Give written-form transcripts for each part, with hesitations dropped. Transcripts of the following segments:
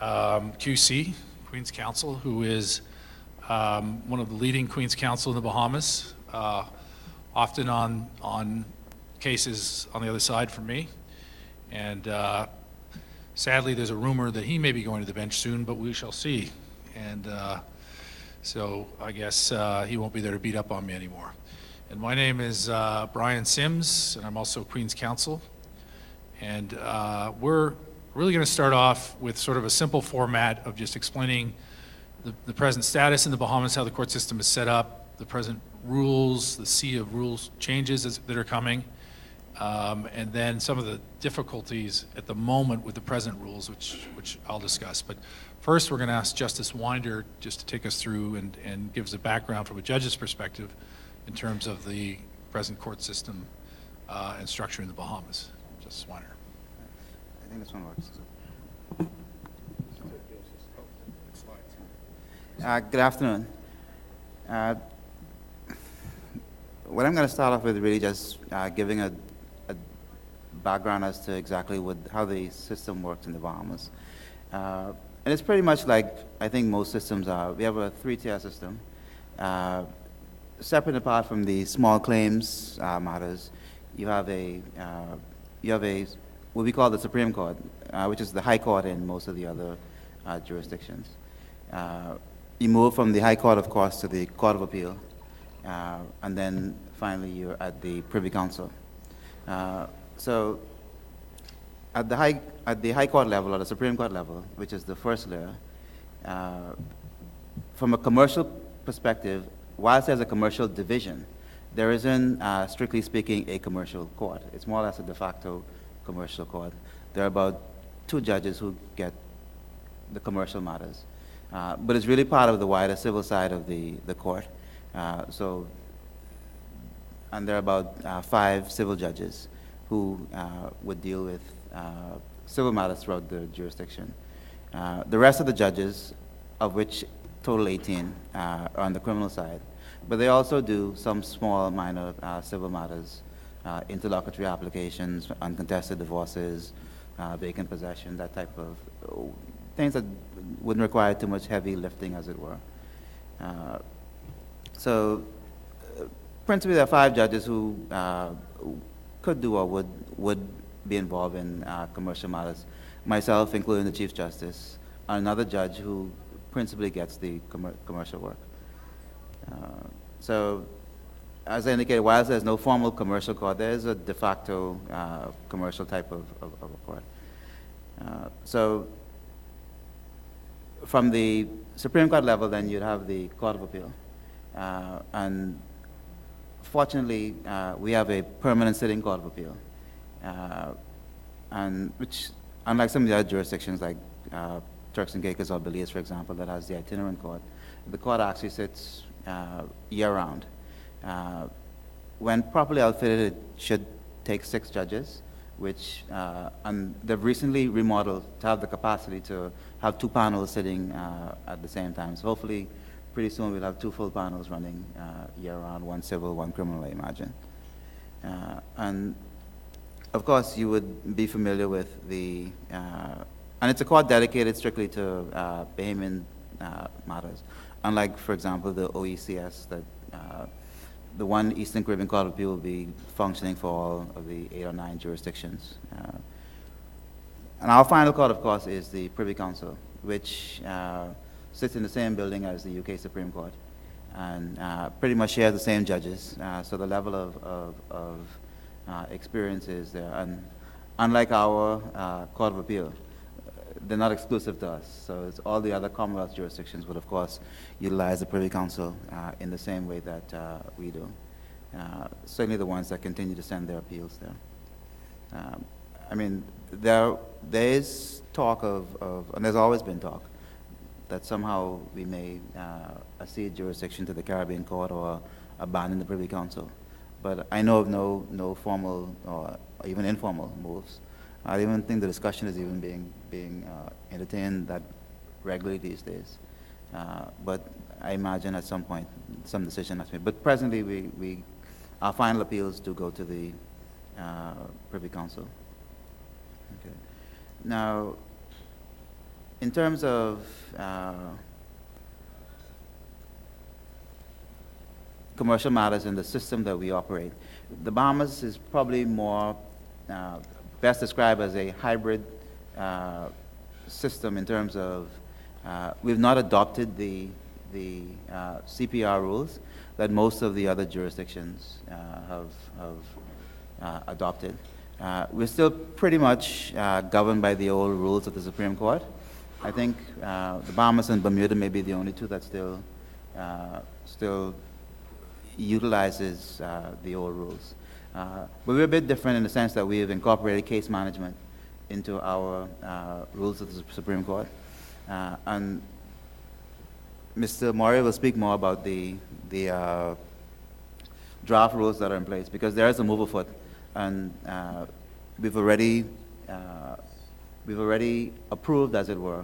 QC, Queens Counsel, who is one of the leading Queens Counsel in the Bahamas, often on cases on the other side from me. And sadly, there's a rumor that he may be going to the bench soon, but we shall see. And so I guess he won't be there to beat up on me anymore. And my name is Brian Simms, and I'm also Queens Counsel. And we're really going to start off with sort of a simple format of just explaining the present status in the Bahamas, how the court system is set up, the present rules, the sea of rules changes that are coming, and then some of the difficulties at the moment with the present rules, which I'll discuss. But first, we're going to ask Justice Winder just to take us through and give us a background from a judge's perspective in terms of the present court system and structure in the Bahamas. Justice Winder. I think this one works. Good afternoon. What I'm going to start off with really just giving a background as to exactly how the system works in the Bahamas. And it's pretty much like I think most systems are. We have a three-tier system. Separate apart from the small claims matters, you have what we call the Supreme Court, which is the High Court in most of the other jurisdictions. You move from the High Court, of course, to the Court of Appeal, and then finally you're at the Privy Council. So at the High Court level, or the Supreme Court level, which is the first layer, from a commercial perspective, whilst there's a commercial division, there isn't, strictly speaking, a commercial court. It's more or less a de facto commercial court. There are about 2 judges who get the commercial matters. But it's really part of the wider civil side of the court. And there are about 5 civil judges who would deal with civil matters throughout the jurisdiction. The rest of the judges, of which total 18, are on the criminal side. But they also do some small, minor civil matters, interlocutory applications, uncontested divorces, vacant possession, that type of things that wouldn't require too much heavy lifting, as it were. Principally, there are 5 judges who could do or would be involved in commercial matters. Myself, including the Chief Justice, another judge who principally gets the commercial work. So, as I indicated, whilst there's no formal commercial court, there is a de facto commercial type of a court. So, from the Supreme Court level, then you'd have the Court of Appeal. And fortunately, we have a permanent sitting Court of Appeal, and which, unlike some of the other jurisdictions like Turks and Caicos or Belize, for example, that has the itinerant court, the court actually sits year-round. When properly outfitted, it should take 6 judges, which, and they've recently remodeled to have the capacity to have 2 panels sitting at the same time. So hopefully, pretty soon we'll have 2 full panels running year-round, 1 civil, 1 criminal, I imagine. And of course, you would be familiar with and it's a court dedicated strictly to Bahamian matters. Unlike, for example, the OECS, that the one Eastern Caribbean Court of Appeal will be functioning for all of the 8 or 9 jurisdictions. And our final court, of course, is the Privy Council, which sits in the same building as the UK Supreme Court, and pretty much shares the same judges. So the level of experience is there. And unlike our Court of Appeal, they're not exclusive to us. So it's all the other Commonwealth jurisdictions would, of course, utilize the Privy Council in the same way that we do. Certainly the ones that continue to send their appeals there. I mean, there is talk of, and there's always been talk, that somehow we may accede jurisdiction to the Caribbean Court or abandon the Privy Council. But I know of no formal or even informal moves. I don't even think the discussion is even being entertained that regularly these days. But I imagine at some point some decision has to be made. But presently, our final appeals do go to the Privy Council. Okay. Now, in terms of commercial matters in the system that we operate, the Bahamas is probably more best described as a hybrid system in terms of we've not adopted the CPR rules that most of the other jurisdictions have adopted. We're still pretty much governed by the old rules of the Supreme Court. I think the Bahamas and Bermuda may be the only two that still utilizes the old rules. But we're a bit different in the sense that we have incorporated case management into our rules of the Supreme Court. And Mr. Moree will speak more about the draft rules that are in place, because there is a move afoot, and we've already approved, as it were,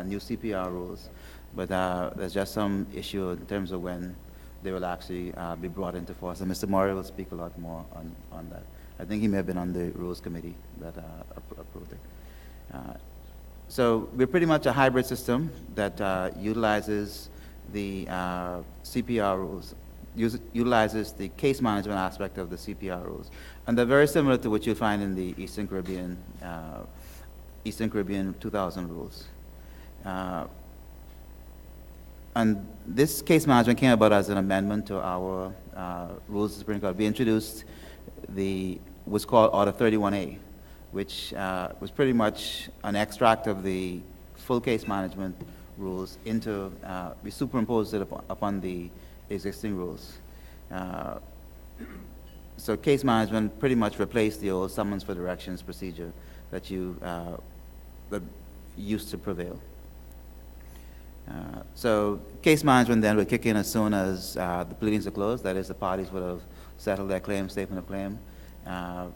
new CPR rules, but there's just some issue in terms of when they will actually be brought into force. And Mr. Moree will speak a lot more on that. I think he may have been on the Rules Committee that approved it. So we're pretty much a hybrid system that utilizes the CPR rules, utilizes the case management aspect of the CPR rules. And they're very similar to what you'll find in the Eastern Caribbean 2000 rules. And this case management came about as an amendment to our rules of the Supreme Court. We introduced what's called Order 31A, which was pretty much an extract of the full case management rules into, we superimposed it upon the existing rules. So case management pretty much replaced the old summons for directions procedure that that used to prevail. So case management then would kick in as soon as the pleadings are closed. That is, the parties would have settled their claim, statement of claim, and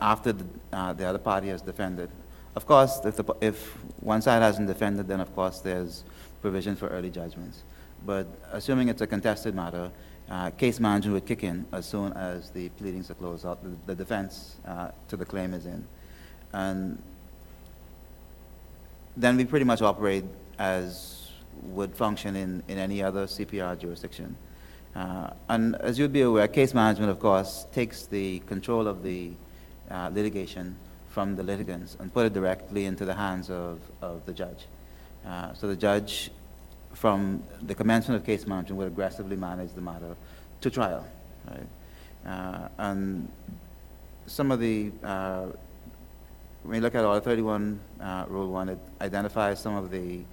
after the other party has defended. Of course, if one side hasn't defended, then of course there's provision for early judgments. But assuming it's a contested matter, case management would kick in as soon as the pleadings are closed out, the defense to the claim is in. And then we pretty much operate as would function in any other CPR jurisdiction. And as you'd be aware, case management, of course, takes the control of the litigation from the litigants and put it directly into the hands of the judge. So the judge, from the commencement of case management, would aggressively manage the matter to trial. Right? And some of the when you look at Order 31, Rule 1, it identifies some of the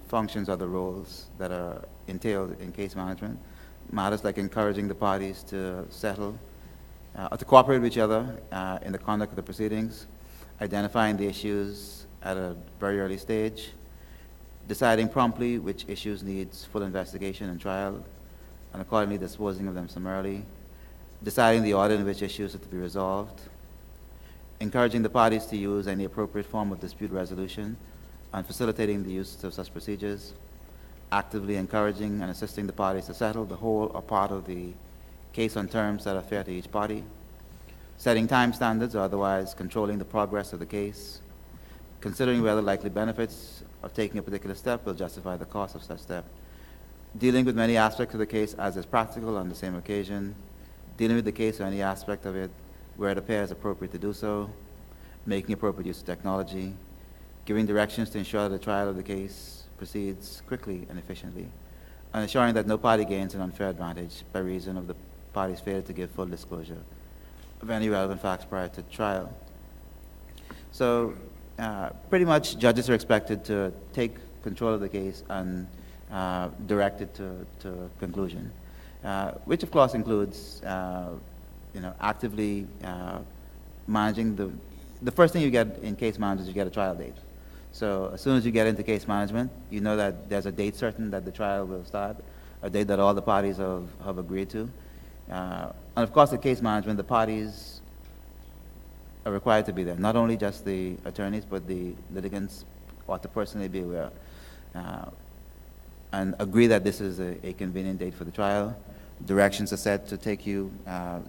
functions or the roles that are entailed in case management. Matters like encouraging the parties to settle, or to cooperate with each other in the conduct of the proceedings, identifying the issues at a very early stage, deciding promptly which issues needs full investigation and trial, and accordingly disposing of them summarily, deciding the order in which issues are to be resolved, encouraging the parties to use any appropriate form of dispute resolution, and facilitating the use of such procedures, actively encouraging and assisting the parties to settle the whole or part of the case on terms that are fair to each party, setting time standards or otherwise controlling the progress of the case, considering whether likely benefits of taking a particular step will justify the cost of such step, dealing with many aspects of the case as is practical on the same occasion, dealing with the case or any aspect of it where it appears appropriate to do so, making appropriate use of technology, giving directions to ensure that the trial of the case proceeds quickly and efficiently, and ensuring that no party gains an unfair advantage by reason of the party's failure to give full disclosure of any relevant facts prior to trial. So pretty much judges are expected to take control of the case and direct it to conclusion, which of course includes actively managing the first thing you get in case management is you get a trial date. So as soon as you get into case management, you know that there's a date certain that the trial will start, a date that all the parties have agreed to. And of course, the case management, the parties are required to be there. Not only just the attorneys, but the litigants ought to personally be aware and agree that this is a convenient date for the trial. Directions are set to take you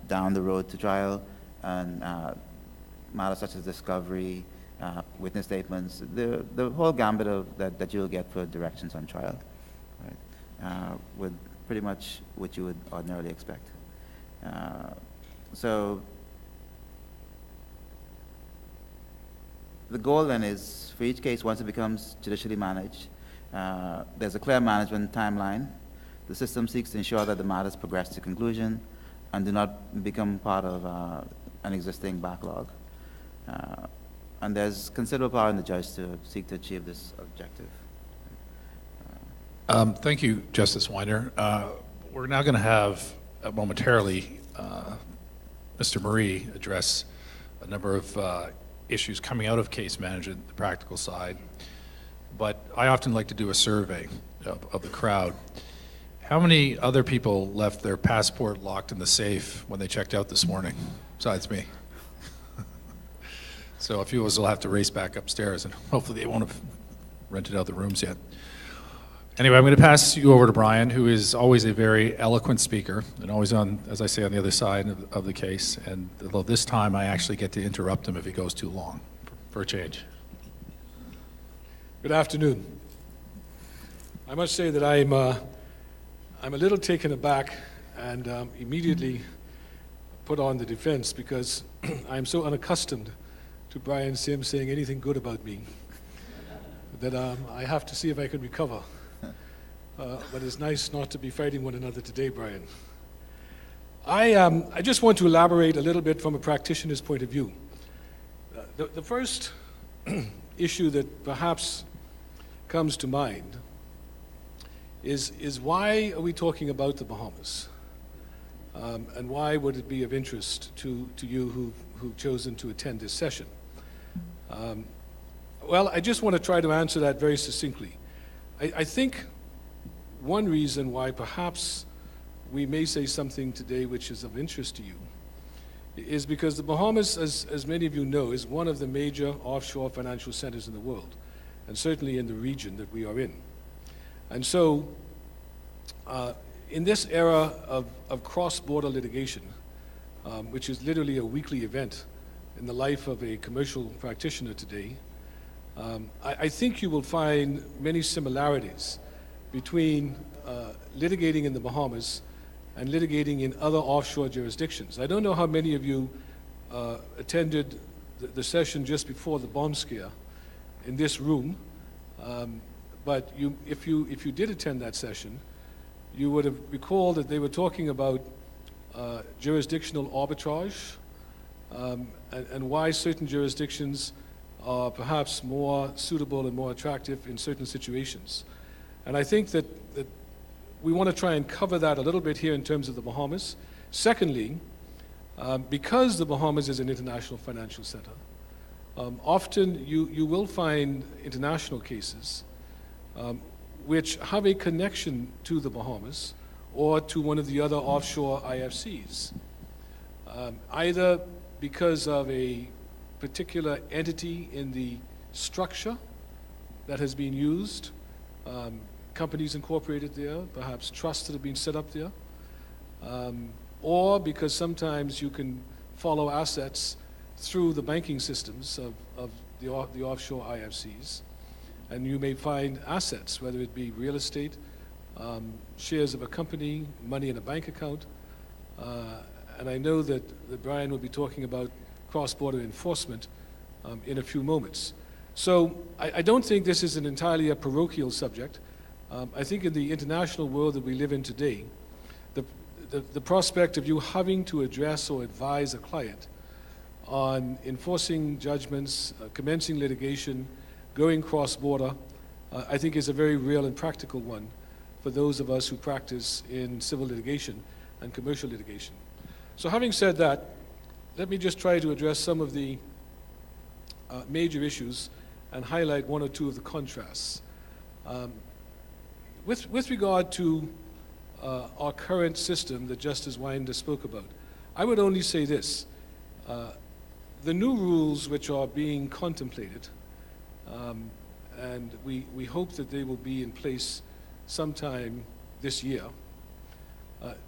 down the road to trial, and matters such as discovery, witness statements, the whole gambit of that you'll get for directions on trial, right? With pretty much what you would ordinarily expect. So the goal then is for each case, once it becomes judicially managed, there's a clear management timeline. The system seeks to ensure that the matters progress to conclusion and do not become part of an existing backlog. And there's considerable power in the judge to seek to achieve this objective. Thank you, Justice Weiner. We're now going to have momentarily Mr. Moree address a number of issues coming out of case management, the practical side. But I often like to do a survey of the crowd. How many other people left their passport locked in the safe when they checked out this morning, besides me? So a few of us will have to race back upstairs, and hopefully they won't have rented out the rooms yet. Anyway, I'm going to pass you over to Brian, who is always a very eloquent speaker and always on, as I say, on the other side of the case. And although this time I actually get to interrupt him if he goes too long, for a change. Good afternoon. I must say that I'm a little taken aback and immediately put on the defense because I'm so unaccustomed to Brian Simms saying anything good about me that I have to see if I can recover. But it's nice not to be fighting one another today, Brian. I just want to elaborate a little bit from a practitioner's point of view. The first issue that perhaps comes to mind is why are we talking about the Bahamas? And why would it be of interest to you who've chosen to attend this session? Well, I just want to try to answer that very succinctly. I think one reason why perhaps we may say something today which is of interest to you is because the Bahamas, as many of you know, is one of the major offshore financial centers in the world, and certainly in the region that we are in. And so, in this era of cross-border litigation, which is literally a weekly event in the life of a commercial practitioner today, I think you will find many similarities between litigating in the Bahamas and litigating in other offshore jurisdictions. I don't know how many of you attended the session just before the bomb scare in this room, but if you did attend that session, you would have recalled that they were talking about jurisdictional arbitrage and why certain jurisdictions are perhaps more suitable and more attractive in certain situations. And I think that we want to try and cover that a little bit here in terms of the Bahamas. Secondly, because the Bahamas is an international financial center, often you will find international cases which have a connection to the Bahamas or to one of the other offshore IFCs, either because of a particular entity in the structure that has been used, companies incorporated there, perhaps trusts that have been set up there, or because sometimes you can follow assets through the banking systems of the offshore IFCs, and you may find assets, whether it be real estate, shares of a company, money in a bank account, and I know that Brian will be talking about cross-border enforcement in a few moments. So I don't think this is entirely a parochial subject. I think in the international world that we live in today, the prospect of you having to address or advise a client on enforcing judgments, commencing litigation, going cross-border, I think is a very real and practical one for those of us who practice in civil litigation and commercial litigation. So having said that, let me just try to address some of the major issues and highlight one or two of the contrasts. With regard to our current system that Justice Winder spoke about, I would only say this. The new rules which are being contemplated, and we hope that they will be in place sometime this year,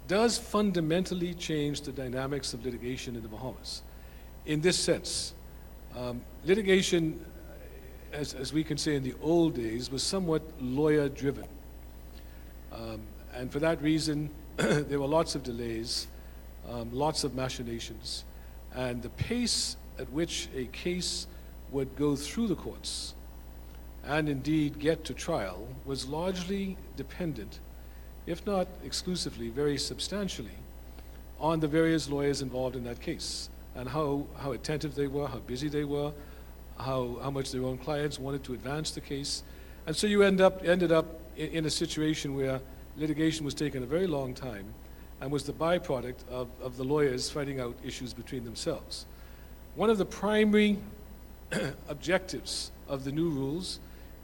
does fundamentally change the dynamics of litigation in the Bahamas. In this sense, Litigation, as we can say in the old days, was somewhat lawyer-driven. And for that reason, there were lots of delays, lots of machinations, and the pace at which a case would go through the courts and indeed get to trial was largely dependent, if not exclusively, very substantially, on the various lawyers involved in that case and how attentive they were, how busy they were, how much their own clients wanted to advance the case. And so you ended up in a situation where litigation was taking a very long time and was the byproduct of the lawyers fighting out issues between themselves. One of the primary objectives of the new rules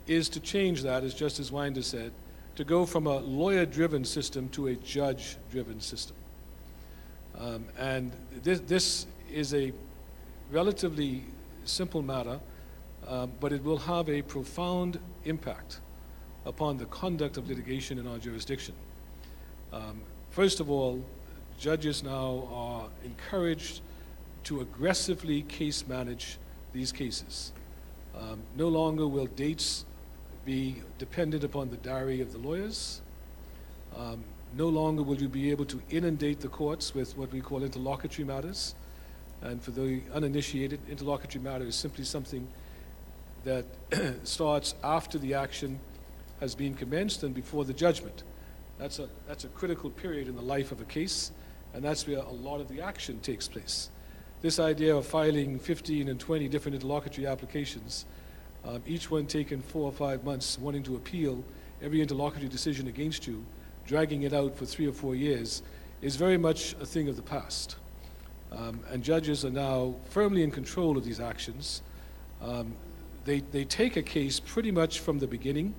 is to change that, as Justice Winder said, to go from a lawyer-driven system to a judge-driven system. And this is a relatively simple matter, but it will have a profound impact upon the conduct of litigation in our jurisdiction. First of all, judges now are encouraged to aggressively case manage these cases. No longer will dates be dependent upon the diary of the lawyers. No longer will you be able to inundate the courts with what we call interlocutory matters. And for the uninitiated, interlocutory matter is simply something that starts after the action has been commenced and before the judgment. That's a critical period in the life of a case, and that's where a lot of the action takes place. This idea of filing 15 and 20 different interlocutory applications, each one taking 4 or 5 months, wanting to appeal every interlocutory decision against you, dragging it out for 3 or 4 years, is very much a thing of the past. And judges are now firmly in control of these actions. They take a case pretty much from the beginning.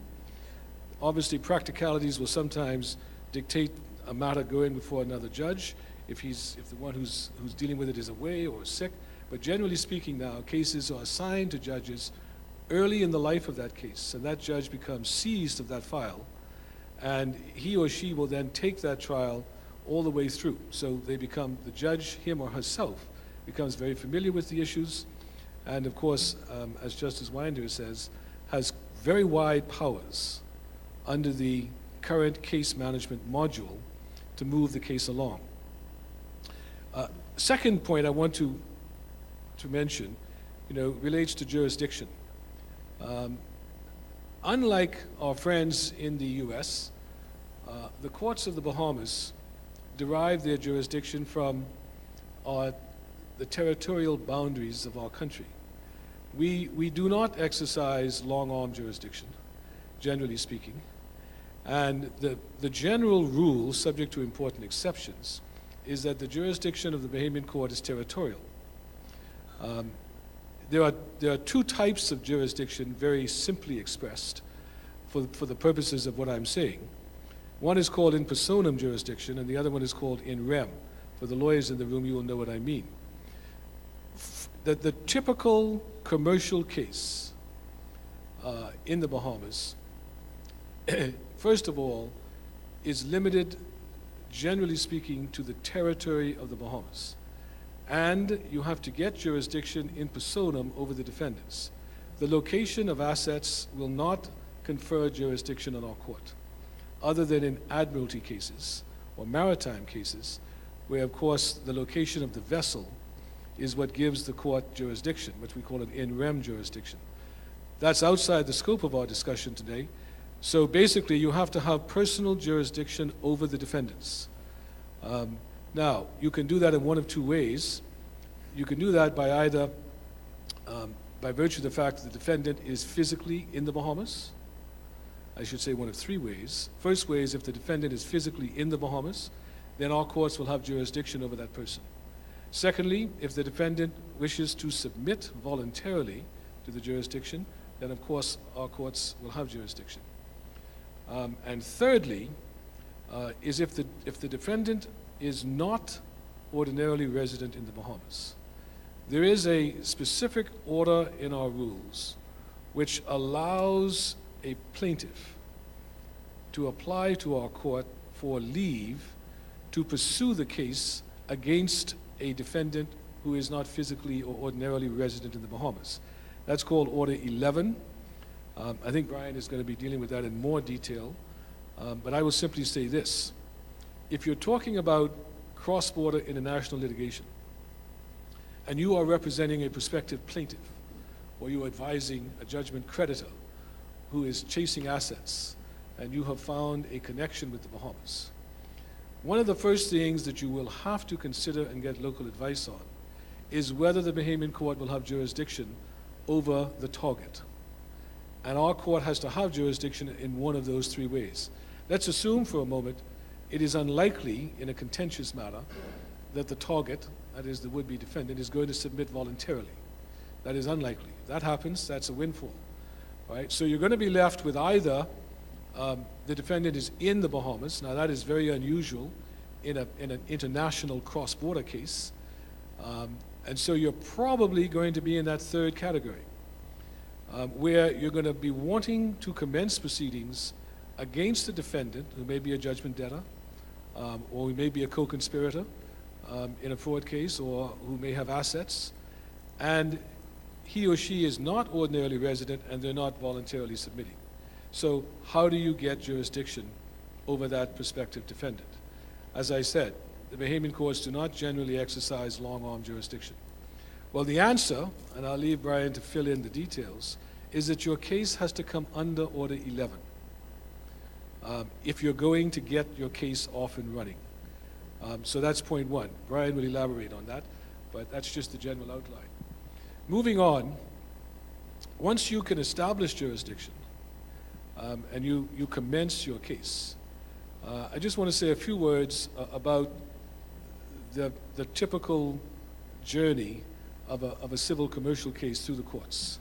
Obviously, practicalities will sometimes dictate a matter going before another judge if the one who's dealing with it is away or sick. But generally speaking now, cases are assigned to judges early in the life of that case, and that judge becomes seized of that file, and he or she will then take that trial all the way through. So they become, the judge, him or herself, becomes very familiar with the issues, and of course, as Justice Winder says, has very wide powers under the current case management module to move the case along. Second point I want to mention, relates to jurisdiction. Unlike our friends in the U.S., the courts of the Bahamas derive their jurisdiction from the territorial boundaries of our country. We do not exercise long-arm jurisdiction, generally speaking, and the general rule, subject to important exceptions, is that the jurisdiction of the Bahamian court is territorial. There are 2 types of jurisdiction, very simply expressed, for the purposes of what I'm saying. One is called in personam jurisdiction, and the other one is called in rem. For the lawyers in the room, you will know what I mean. The typical commercial case in the Bahamas, first of all, is limited, generally speaking, to the territory of the Bahamas. And you have to get jurisdiction in personam over the defendants. The location of assets will not confer jurisdiction on our court, other than in admiralty cases or maritime cases, where, of course, the location of the vessel is what gives the court jurisdiction, which we call an in rem jurisdiction. That's outside the scope of our discussion today. So basically, you have to have personal jurisdiction over the defendants. Now, you can do that in one of 2 ways. You can do that by either, by virtue of the fact that the defendant is physically in the Bahamas. I should say one of 3 ways. First way is if the defendant is physically in the Bahamas, then our courts will have jurisdiction over that person. Secondly, if the defendant wishes to submit voluntarily to the jurisdiction, then of course our courts will have jurisdiction. And thirdly, is if the defendant is not ordinarily resident in the Bahamas. There is a specific order in our rules which allows a plaintiff to apply to our court for leave to pursue the case against a defendant who is not physically or ordinarily resident in the Bahamas. That's called Order 11. I think Brian is going to be dealing with that in more detail, but I will simply say this. If you're talking about cross-border international litigation, and you are representing a prospective plaintiff, or you are advising a judgment creditor who is chasing assets, and you have found a connection with the Bahamas, one of the first things that you will have to consider and get local advice on is whether the Bahamian court will have jurisdiction over the target. And our court has to have jurisdiction in one of those three ways. Let's assume for a moment it is unlikely in a contentious matter that the target, that is the would-be defendant, is going to submit voluntarily. That is unlikely. If that happens, that's a windfall. Right? So you're going to be left with either the defendant is in the Bahamas. Now that is very unusual in an international cross-border case. And so you're probably going to be in that third category, where you're going to be wanting to commence proceedings against the defendant, who may be a judgment debtor, or who may be a co-conspirator in a fraud case, or who may have assets, and he or she is not ordinarily resident and they're not voluntarily submitting. So how do you get jurisdiction over that prospective defendant? As I said, the Bahamian courts do not generally exercise long-arm jurisdiction. Well, the answer, and I'll leave Brian to fill in the details, is that your case has to come under Order 11 if you're going to get your case off and running. So that's point one. Brian will elaborate on that, but that's just the general outline. Moving on, once you can establish jurisdiction and you commence your case, I just want to say a few words about the typical journey of a civil commercial case through the courts,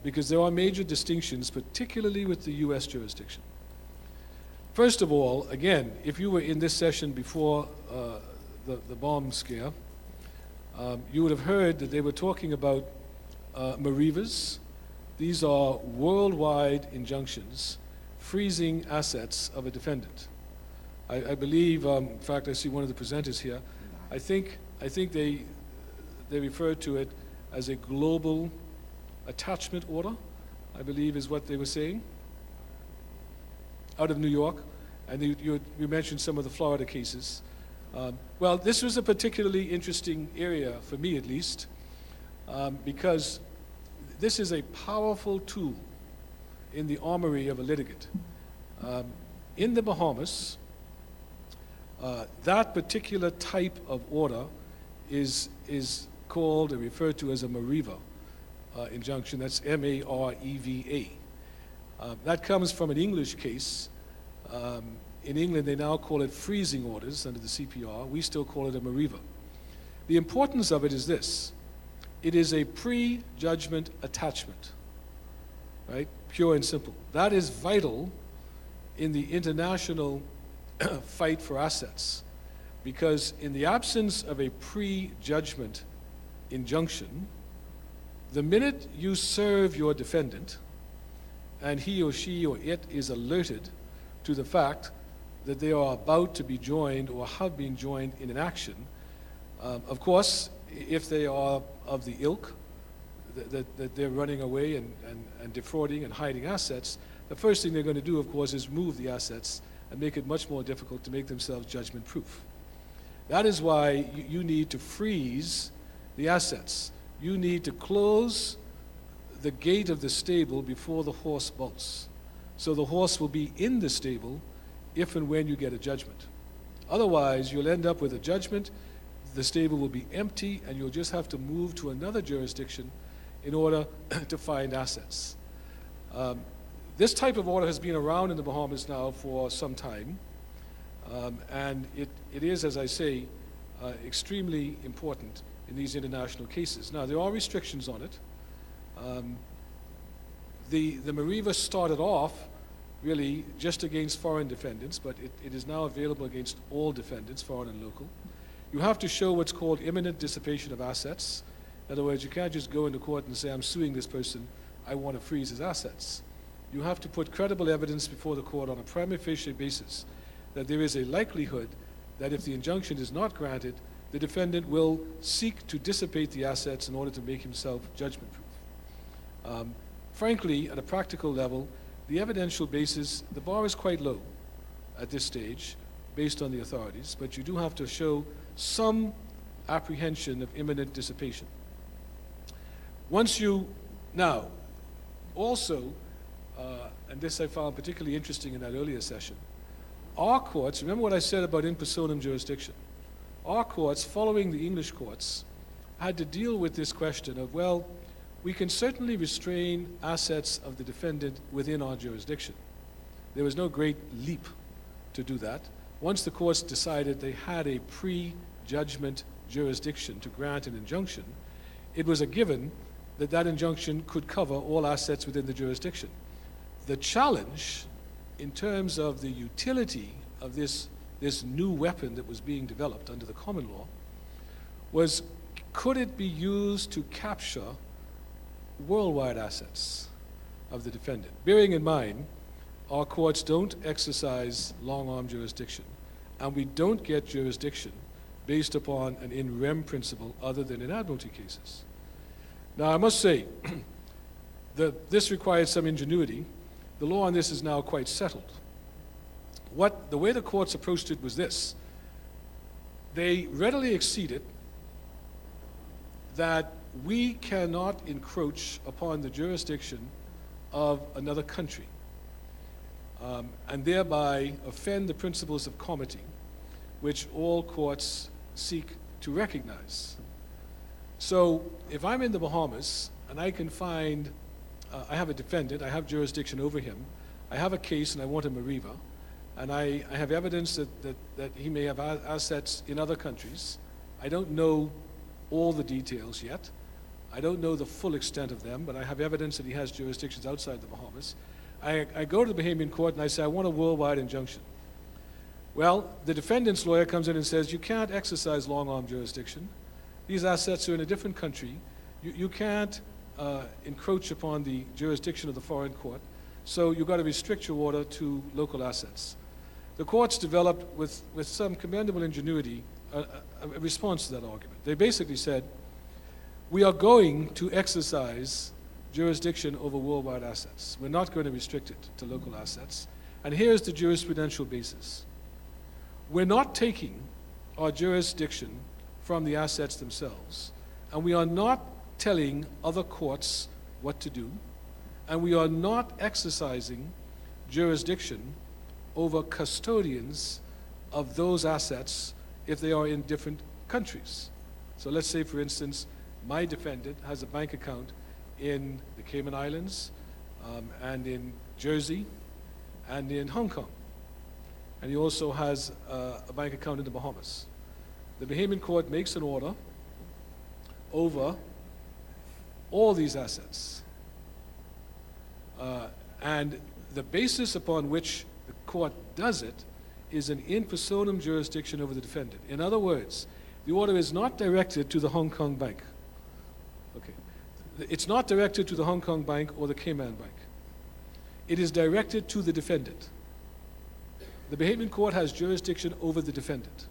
because there are major distinctions, particularly with the U.S. jurisdiction. First of all, again, if you were in this session before the bomb scare, you would have heard that they were talking about Moreevas. These are worldwide injunctions freezing assets of a defendant. I believe, in fact, I see one of the presenters here. I think they referred to it as a global attachment order, I believe is what they were saying, out of New York. And you mentioned some of the Florida cases. Well, this was a particularly interesting area, for me at least, because this is a powerful tool in the armory of a litigant. In the Bahamas, that particular type of order is called or referred to as a Moreeva injunction. That's M-A-R-E-V-A. That comes from an English case. In England, they now call it freezing orders under the CPR. We still call it a Moreeva. The importance of it is this. It is a pre-judgment attachment, right? Pure and simple. That is vital in the international fight for assets, because in the absence of a pre-judgment injunction, the minute you serve your defendant and he or she or it is alerted to the fact that they are about to be joined or have been joined in an action, of course, if they are of the ilk that they're running away and defrauding and hiding assets, the first thing they're going to do, of course, is move the assets and make it much more difficult to make themselves judgment-proof. That is why you need to freeze the assets. You need to close the gate of the stable before the horse bolts. So the horse will be in the stable if and when you get a judgment. Otherwise, you'll end up with a judgment, the stable will be empty, and you'll just have to move to another jurisdiction in order to find assets. This type of order has been around in the Bahamas now for some time, and it is, as I say, extremely important in these international cases. Now, there are restrictions on it. The Moreeva started off really just against foreign defendants, but it is now available against all defendants, foreign and local. You have to show what's called imminent dissipation of assets. In other words, you can't just go into court and say, I'm suing this person, I want to freeze his assets. You have to put credible evidence before the court on a prima facie basis that there is a likelihood that if the injunction is not granted, the defendant will seek to dissipate the assets in order to make himself judgment-proof. Frankly, at a practical level, the evidential basis, the bar is quite low at this stage, based on the authorities, but you do have to show some apprehension of imminent dissipation. Now, also, and this I found particularly interesting in that earlier session, our courts, remember what I said about in personam jurisdiction, our courts, following the English courts, had to deal with this question of, well, we can certainly restrain assets of the defendant within our jurisdiction. There was no great leap to do that. Once the courts decided they had a pre-judgment jurisdiction to grant an injunction, it was a given that that injunction could cover all assets within the jurisdiction. The challenge, in terms of the utility of this new weapon that was being developed under the common law, was could it be used to capture worldwide assets of the defendant? Bearing in mind, our courts don't exercise long-arm jurisdiction, and we don't get jurisdiction based upon an in rem principle other than in admiralty cases. Now, I must say that this required some ingenuity. The law on this is now quite settled. The way the courts approached it was this. They readily acceded that we cannot encroach upon the jurisdiction of another country and thereby offend the principles of comity, which all courts seek to recognize. So if I'm in the Bahamas and I can find, I have a defendant, I have jurisdiction over him, I have a case and I want a Mariva, and I have evidence that he may have assets in other countries. I don't know all the details yet. I don't know the full extent of them, but I have evidence that he has jurisdictions outside the Bahamas. I go to the Bahamian court and I say, I want a worldwide injunction. Well, the defendant's lawyer comes in and says, you can't exercise long-arm jurisdiction. These assets are in a different country. You can't encroach upon the jurisdiction of the foreign court, so you've got to restrict your order to local assets. The courts developed, with some commendable ingenuity, a response to that argument. They basically said, we are going to exercise jurisdiction over worldwide assets. We're not going to restrict it to local assets. And here's the jurisprudential basis. We're not taking our jurisdiction from the assets themselves, and we are not telling other courts what to do, and we are not exercising jurisdiction over custodians of those assets if they are in different countries. So let's say, for instance, my defendant has a bank account in the Cayman Islands and in Jersey and in Hong Kong. And he also has a bank account in the Bahamas. The Bahamian court makes an order over all these assets. And the basis upon which the court does it is an in personam jurisdiction over the defendant. In other words, the order is not directed to the Hong Kong bank. Okay. It's not directed to the Hong Kong bank or the Cayman bank. It is directed to the defendant. The Bahamian court has jurisdiction over the defendant.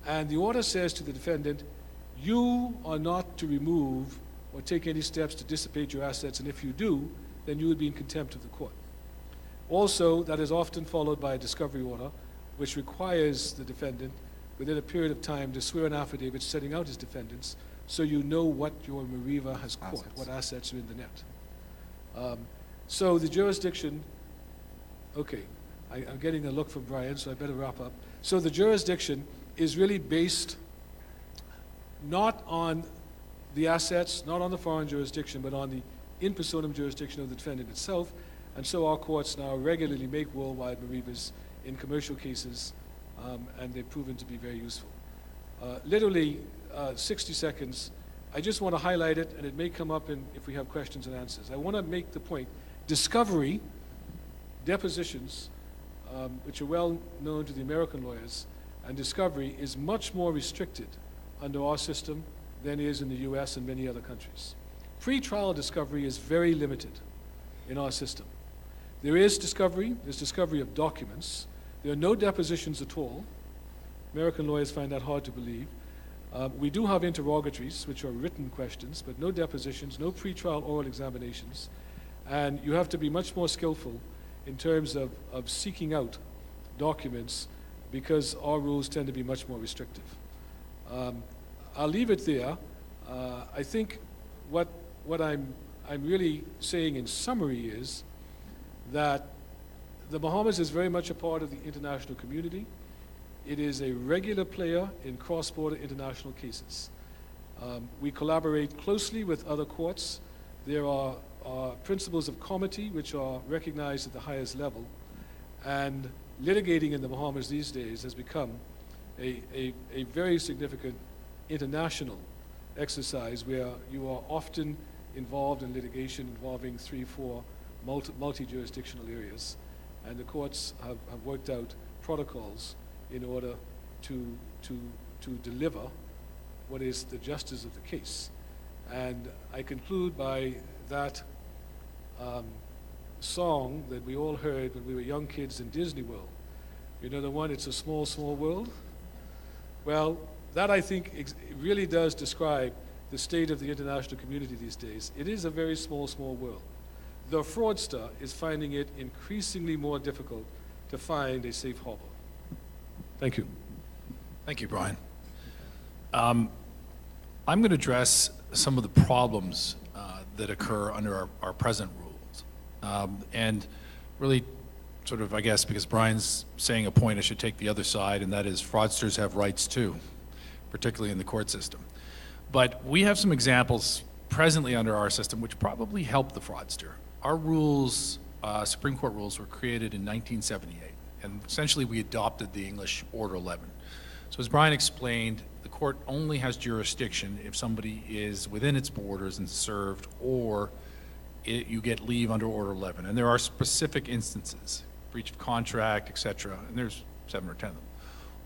And the order says to the defendant, you are not to remove or take any steps to dissipate your assets, and if you do, then you would be in contempt of the court. Also, that is often followed by a discovery order, which requires the defendant, within a period of time, to swear an affidavit setting out his defendants, so you know what your Mariva has caught, what assets are in the net. So the jurisdiction, okay, I'm getting a look from Brian, so I better wrap up. So the jurisdiction is really based not on the assets, not on the foreign jurisdiction, but on the in personam jurisdiction of the defendant itself. And so our courts now regularly make worldwide Marivas in commercial cases, and they've proven to be very useful. Literally 60 seconds. I just want to highlight it, and it may come up if we have questions and answers. I want to make the point. Discovery, depositions, which are well known to the American lawyers, and discovery is much more restricted under our system than is in the US and many other countries. Pre-trial discovery is very limited in our system. There is discovery, there's discovery of documents. There are no depositions at all. American lawyers find that hard to believe. We do have interrogatories, which are written questions, but no depositions, no pretrial oral examinations, and you have to be much more skillful in terms of seeking out documents because our rules tend to be much more restrictive. I'll leave it there. I think what I'm really saying in summary is that the Bahamas is very much a part of the international community. It is a regular player in cross-border international cases. We collaborate closely with other courts. There are principles of comity which are recognized at the highest level, and litigating in the Bahamas these days has become a very significant international exercise where you are often involved in litigation involving 3, 4 multi-jurisdictional areas, and the courts have worked out protocols in order to deliver what is the justice of the case. And I conclude by that song that we all heard when we were young kids in Disney World. You know the one, "It's a Small, Small World"? Well, that I think really does describe the state of the international community these days. It is a very small, small world. The fraudster is finding it increasingly more difficult to find a safe harbor. Thank you. Thank you, Brian. I'm going to address some of the problems that occur under our present rules. And really sort of, I guess, because Brian's saying a point, I should take the other side, and that is fraudsters have rights too, particularly in the court system. But we have some examples presently under our system which probably help the fraudster. Our rules, Supreme Court rules, were created in 1978, and essentially we adopted the English Order 11. So as Brian explained, the court only has jurisdiction if somebody is within its borders and served, or you get leave under Order 11. And there are specific instances, breach of contract, etc., and there's 7 or 10 of them.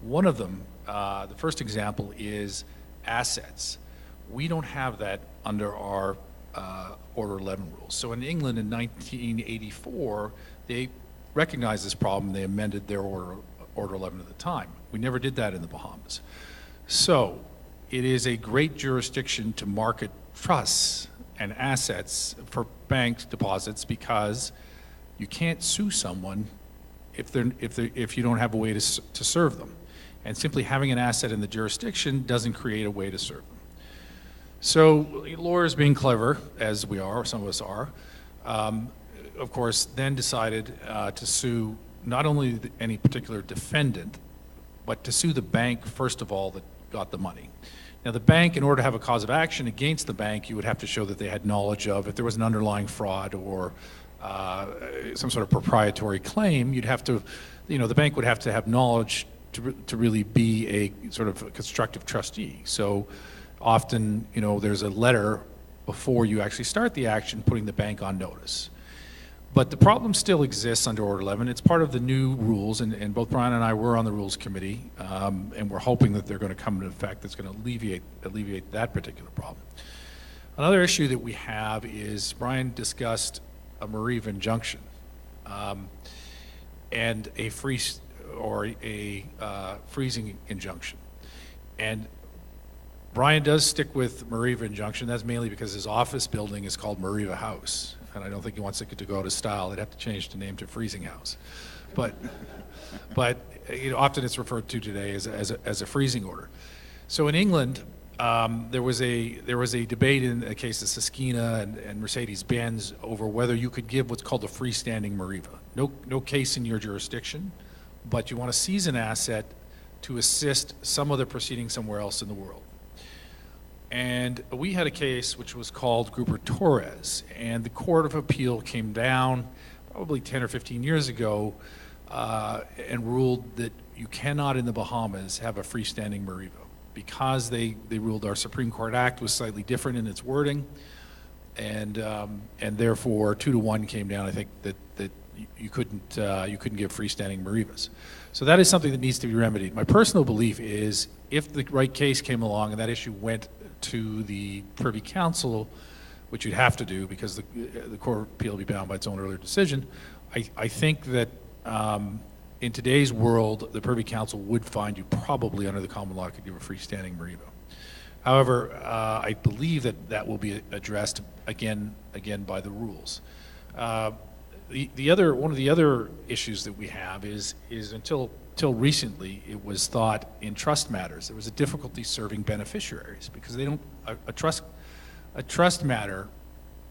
One of them, the first example, is assets. We don't have that under our Order 11 rules. So in England in 1984, they recognized this problem. They amended their Order 11 at the time. We never did that in the Bahamas. So it is a great jurisdiction to market trusts and assets for bank deposits because you can't sue someone if you don't have a way to serve them. And simply having an asset in the jurisdiction doesn't create a way to serve them. So lawyers, being clever, as we are, or some of us are, of course, then decided to sue not only any particular defendant, but to sue the bank, first of all, that got the money. Now, the bank, in order to have a cause of action against the bank, you would have to show that they had knowledge of, if there was an underlying fraud or some sort of proprietary claim, you'd have to, the bank would have to have knowledge to really be a sort of a constructive trustee. So often, there's a letter before you actually start the action putting the bank on notice. But the problem still exists under Order 11. It's part of the new rules, and both Brian and I were on the Rules Committee, and we're hoping that they're going to come into effect that's going to alleviate that particular problem. Another issue that we have is Brian discussed a Moree injunction and a freezing injunction. And Brian does stick with Moree injunction. That's mainly because his office building is called Moree House, and I don't think he wants it to go out of style. They'd have to change the name to Freezing House. But often it's referred to today as a freezing order. So in England, there was a debate in the case of Siskina and Mercedes-Benz over whether you could give what's called a freestanding Moree. No case in your jurisdiction, but you want to seize an asset to assist some other proceeding somewhere else in the world. And we had a case which was called Gruber-Torres, and the Court of Appeal came down probably 10 or 15 years ago and ruled that you cannot in the Bahamas have a freestanding Moree, because they ruled our Supreme Court Act was slightly different in its wording, and therefore 2-1 came down. I think that you couldn't give freestanding Moreevas. So that is something that needs to be remedied. My personal belief is if the right case came along and that issue went to the Privy Council, which you'd have to do because the Court of Appeal will be bound by its own earlier decision, I think that in today's world, the Privy Council would find you probably under the common law could give a freestanding Moree. However, I believe that that will be addressed again by the rules. One of the other issues that we have is until recently, it was thought in trust matters there was a difficulty serving beneficiaries because they don't a trust matter,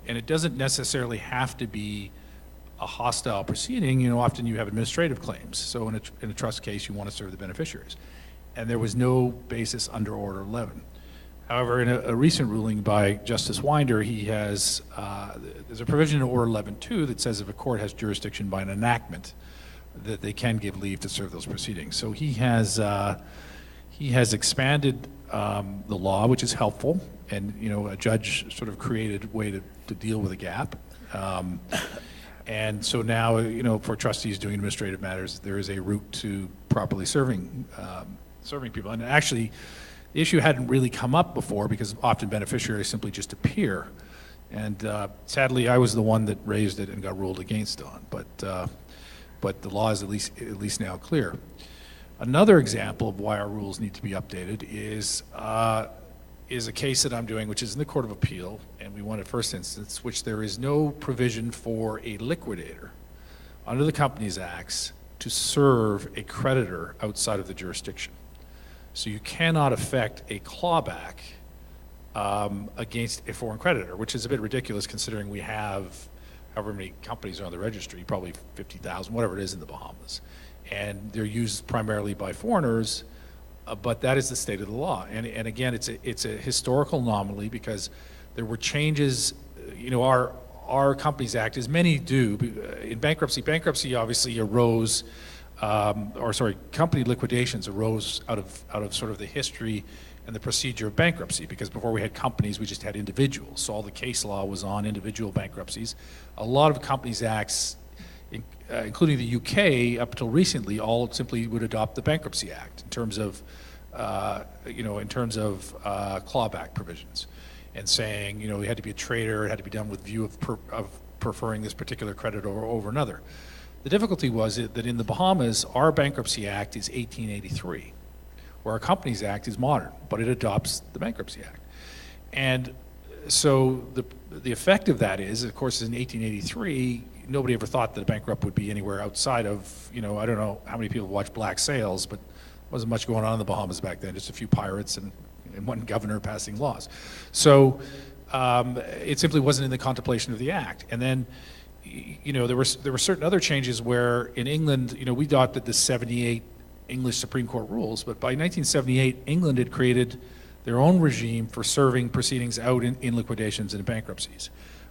and it doesn't necessarily have to be a hostile proceeding. You know, often you have administrative claims. So in a trust case, you want to serve the beneficiaries, and there was no basis under Order 11. However, in a recent ruling by Justice Winder, he has there's a provision in Order 11.2 that says if a court has jurisdiction by an enactment, that they can give leave to serve those proceedings. So he has expanded the law, which is helpful, and you know, a judge sort of created a way to deal with a gap. And so now, you know, for trustees doing administrative matters, there is a route to properly serving people. And actually, the issue hadn't really come up before because often beneficiaries simply just appear. And sadly, I was the one that raised it and got ruled against on. But the law is at least now clear. Another example of why our rules need to be updated is a case that I'm doing, which is in the Court of Appeal, and we won at first instance, which there is no provision for a liquidator under the Companies Acts to serve a creditor outside of the jurisdiction. So you cannot effect a clawback against a foreign creditor, which is a bit ridiculous considering we have however many companies are on the registry, probably 50,000, whatever it is in the Bahamas. And they're used primarily by foreigners, but that is the state of the law. And again, it's a historical anomaly because there were changes. You know, our Companies Act, as many do, in bankruptcy obviously arose, company liquidations arose out of sort of the history and the procedure of bankruptcy, because before we had companies, we just had individuals. So all the case law was on individual bankruptcies. A lot of Companies Acts, including the UK, up until recently, all simply would adopt the Bankruptcy Act in terms of, clawback provisions, and saying, you know, it had to be a trader, it had to be done with view of preferring this particular creditor over another. The difficulty was that in the Bahamas, our Bankruptcy Act is 1883, where our Companies Act is modern, but it adopts the Bankruptcy Act. And so the effect of that is, of course, in 1883, nobody ever thought that a bankrupt would be anywhere outside of, you know, I don't know how many people watched Black Sails, but there wasn't much going on in the Bahamas back then, just a few pirates and one governor passing laws. So it simply wasn't in the contemplation of the act. And then, you know, there were certain other changes where in England, you know, we adopted the 78 English Supreme Court rules, but by 1978, England had created their own regime for serving proceedings out in liquidations and bankruptcies.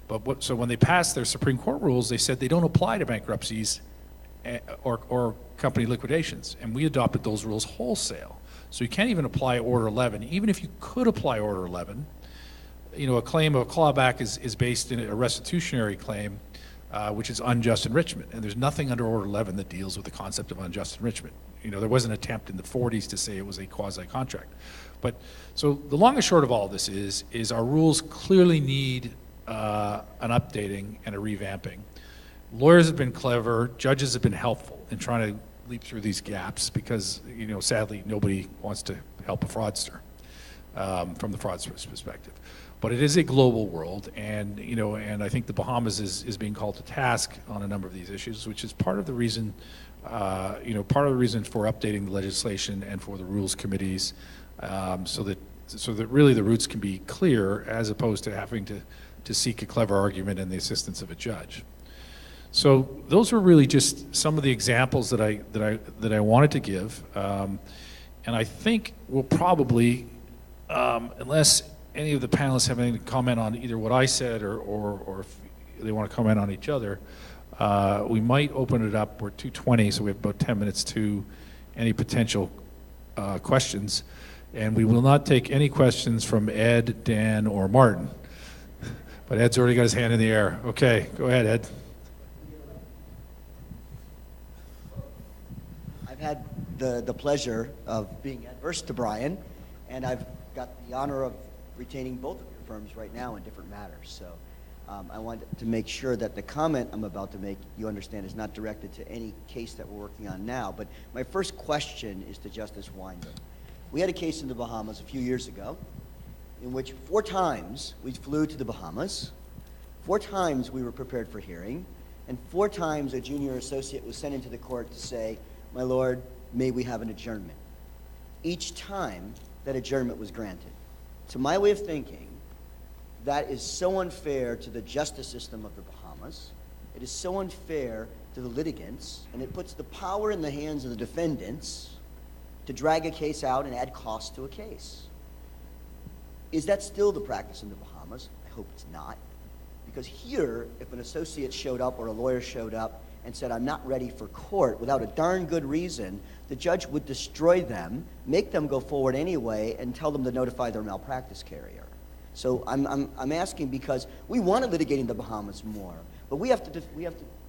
But so when they passed their Supreme Court rules, they said they don't apply to bankruptcies or company liquidations, and we adopted those rules wholesale. So you can't even apply Order 11. Even if you could apply Order 11, you know, a claim of a clawback is based in a restitutionary claim, which is unjust enrichment, and there's nothing under Order 11 that deals with the concept of unjust enrichment. You know, there was an attempt in the 40s to say it was a quasi-contract. But so the long and short of all this is our rules clearly need an updating and a revamping. Lawyers have been clever, judges have been helpful in trying to leap through these gaps because, you know, sadly, nobody wants to help a fraudster from the fraudster's perspective. But it is a global world, and, you know, and I think the Bahamas is being called to task on a number of these issues, which is part of the reason, part of the reason for updating the legislation and for the rules committees, so that really the roots can be clear as opposed to having to seek a clever argument and the assistance of a judge. So those were really just some of the examples that I wanted to give, and I think we'll probably, unless any of the panelists have anything to comment on either what I said or if they want to comment on each other, we might open it up. We're 2:20, so we have about 10 minutes to any potential questions, and we will not take any questions from Ed, Dan, or Martin. But Ed's already got his hand in the air. Okay, go ahead, Ed. I've had the pleasure of being adverse to Brian, and I've got the honor of retaining both of your firms right now in different matters. So I want to make sure that the comment I'm about to make, you understand, is not directed to any case that we're working on now. But my first question is to Justice Winder. We had a case in the Bahamas a few years ago, in which 4 times we flew to the Bahamas, 4 times we were prepared for hearing, and 4 times a junior associate was sent into the court to say, "My lord, may we have an adjournment?" Each time that adjournment was granted. To my way of thinking, that is so unfair to the justice system of the Bahamas. It is so unfair to the litigants, and it puts the power in the hands of the defendants to drag a case out and add cost to a case. Is that still the practice in the Bahamas? I hope it's not. Because here, if an associate showed up or a lawyer showed up and said, "I'm not ready for court," without a darn good reason, the judge would destroy them, make them go forward anyway, and tell them to notify their malpractice carrier. So I'm asking because we want to litigate in the Bahamas more, but we have to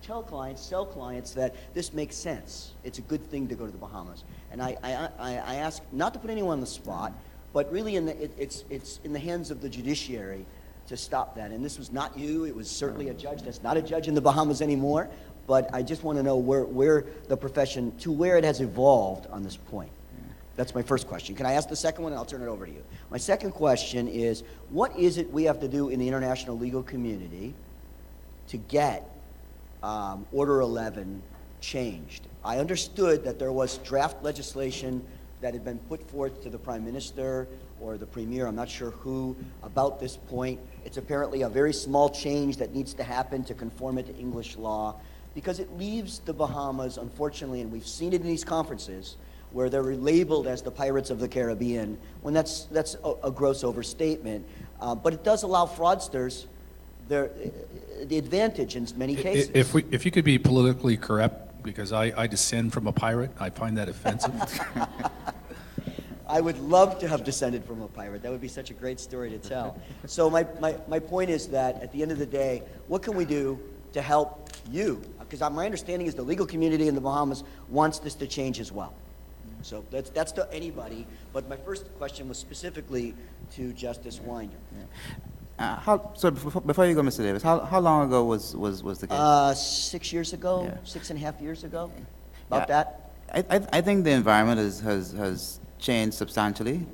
tell clients, sell clients that this makes sense. It's a good thing to go to the Bahamas. And I ask not to put anyone on the spot, but really it's in the hands of the judiciary to stop that. And this was not you. It was certainly a judge that's not a judge in the Bahamas anymore. But I just want to know where the profession, to where it has evolved on this point. That's my first question. Can I ask the second one, and I'll turn it over to you. My second question is, what is it we have to do in the international legal community to get Order 11 changed? I understood that there was draft legislation that had been put forth to the Prime Minister or the Premier, I'm not sure who, about this point. It's apparently a very small change that needs to happen to conform it to English law, because it leaves the Bahamas, unfortunately, and we've seen it in these conferences, where they're labeled as the Pirates of the Caribbean, when that's a gross overstatement. But it does allow fraudsters the advantage in many cases. If you could be politically correct, because I descend from a pirate, I find that offensive. I would love to have descended from a pirate. That would be such a great story to tell. So my point is that at the end of the day, what can we do to help you? Because my understanding is the legal community in the Bahamas wants this to change as well. So that's to anybody. But my first question was specifically to Justice Winder. So before you go, Mr. Davis, how long ago was the case? 6 years ago, Yeah. 6.5 years ago, about Yeah. that. I think the environment has changed substantially.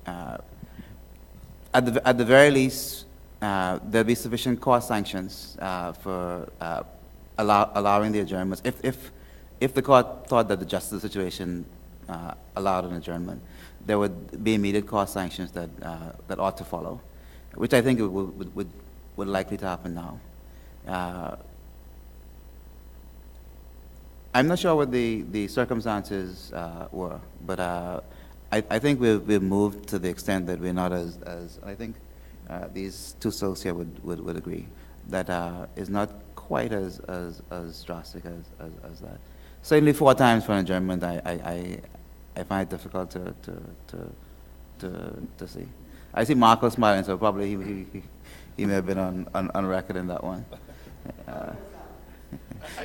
At the very least, there'll be sufficient court sanctions for allowing the adjournments. If the court thought that the justice situation allowed an adjournment, there would be immediate court sanctions that ought to follow, which I think would likely to happen now. I'm not sure what the circumstances were, but I think we've moved to the extent that we're not as I think these two folks here would agree, that is not quite as drastic as that. Certainly 4 times for an adjournment, I find it difficult to see. I see Marco smiling, so probably he may have been on record in that one.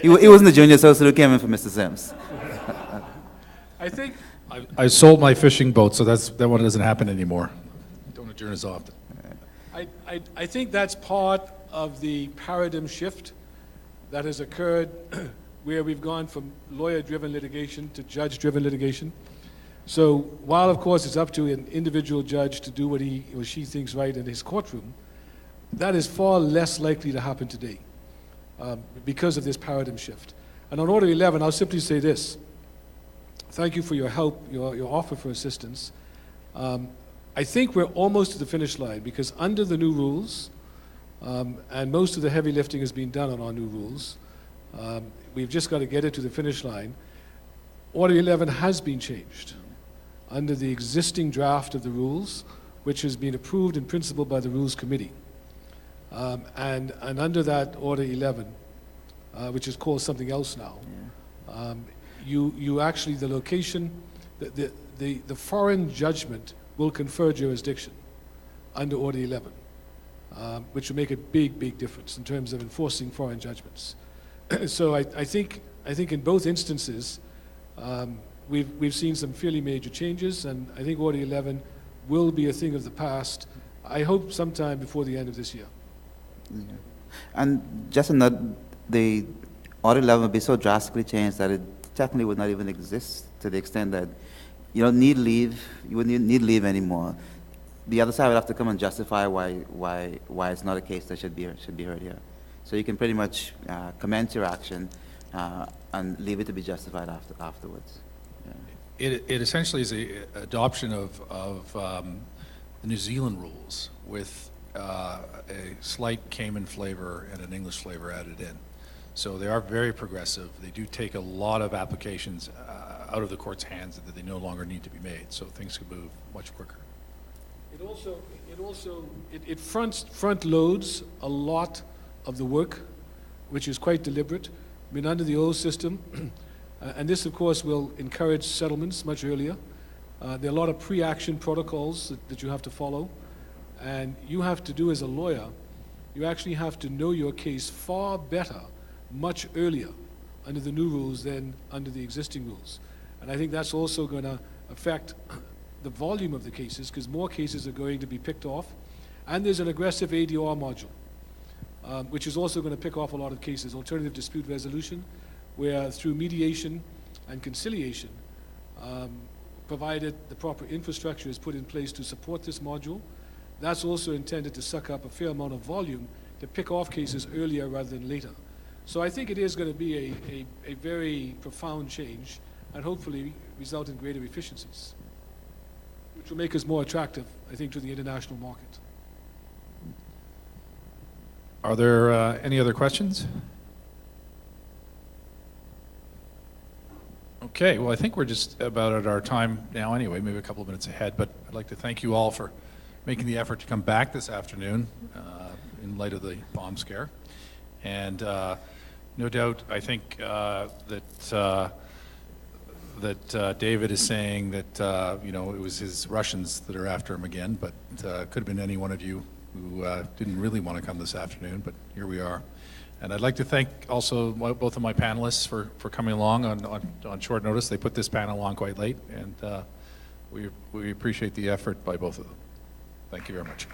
He wasn't the junior associate who came in for Mr. Simms. I think I sold my fishing boat, so that one doesn't happen anymore. Don't adjourn as often. I think that's part of the paradigm shift that has occurred where we've gone from lawyer-driven litigation to judge-driven litigation. So while, of course, it's up to an individual judge to do what he or she thinks right in his courtroom, that is far less likely to happen today because of this paradigm shift. And on Order 11, I'll simply say this. Thank you for your help, your offer for assistance. I think we're almost to the finish line, because under the new rules, and most of the heavy lifting has been done on our new rules, we've just got to get it to the finish line. Order 11 has been changed under the existing draft of the rules, which has been approved in principle by the Rules Committee. And under that Order 11, which is called something else now, you actually, the location, the foreign judgment will confer jurisdiction under Order 11, which will make a big difference in terms of enforcing foreign judgments. So I think in both instances, we've seen some fairly major changes, and I think Order 11 will be a thing of the past, I hope sometime before the end of this year. Yeah. And just in that, the Order 11 would be so drastically changed that it technically would not even exist, to the extent that you don't need leave, you wouldn't need leave anymore. the other side would have to come and justify why it's not a case that should be heard here. So you can pretty much commence your action and leave it to be justified afterwards. Yeah. It essentially is a adoption of the New Zealand rules with a slight Cayman flavor and an English flavor added in. So they are very progressive. They do take a lot of applications out of the court's hands that they no longer need to be made, so things can move much quicker. It front loads a lot of the work, which is quite deliberate. I mean, under the old system, and this, of course, will encourage settlements much earlier. There are a lot of pre-action protocols that you have to follow, and you have to do as a lawyer, you actually have to know your case far better, much earlier, under the new rules than under the existing rules. And I think that's also going to affect the volume of the cases, because more cases are going to be picked off. And there's an aggressive ADR module, which is also going to pick off a lot of cases, alternative dispute resolution, where through mediation and conciliation, provided the proper infrastructure is put in place to support this module, that's also intended to suck up a fair amount of volume to pick off cases earlier rather than later. So I think it is going to be a very profound change and hopefully result in greater efficiencies, which will make us more attractive, I think, to the international market. Are there any other questions? Okay, well, I think we're just about at our time now anyway, maybe a couple of minutes ahead, but I'd like to thank you all for making the effort to come back this afternoon in light of the bomb scare. And no doubt, I think that David is saying that, you know, it was his Russians that are after him again, but could have been any one of you who didn't really want to come this afternoon, but here we are. And I'd like to thank also both of my panelists for coming along on short notice. They put this panel on quite late, and we appreciate the effort by both of them. Thank you very much.